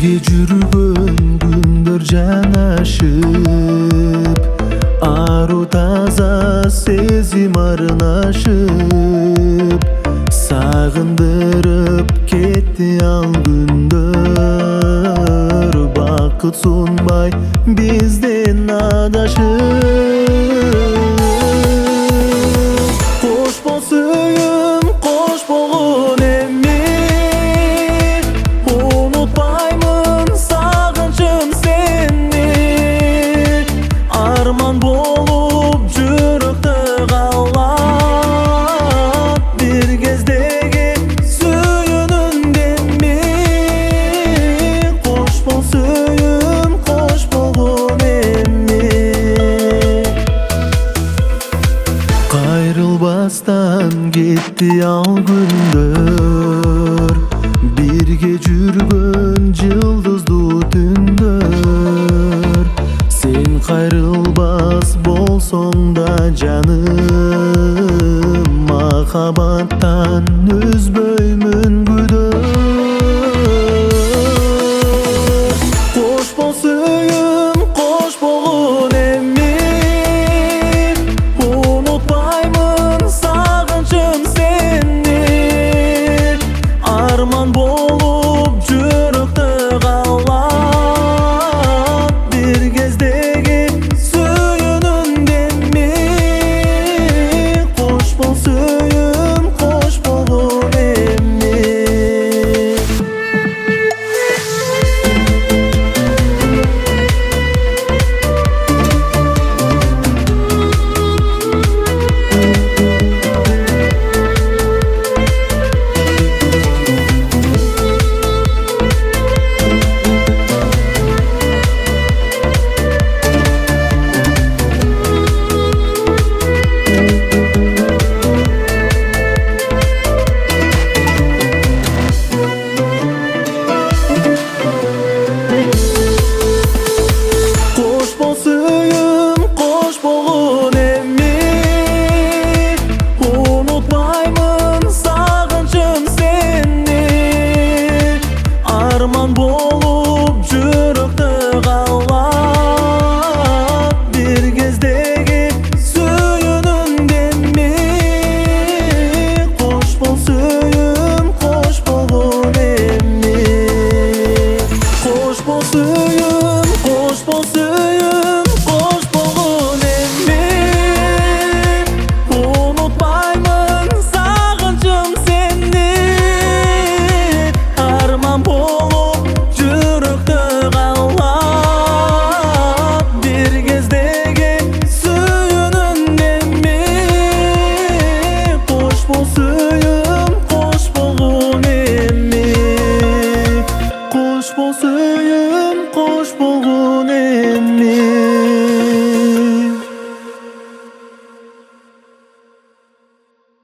Birge жүргөн күндөр жанашып, ару таза сезим арнашып, сагындырып кетти ал күндөр. Бакыт сунбай бизден адашып. Кош бол сүйүм, кош болгон эми, унутпаймын сагынчым сени. Арман болуп жүрөктө калат бир кездеги сүйүүнүн деми. Кош бол сүйүм, кош болгон эми. Кайрылбастан кетти ал күндөр, бирге жүргөн жылдыздуу түндөр. Сен кайрылбас болсоң да жаным, махабаттан үзбөймүн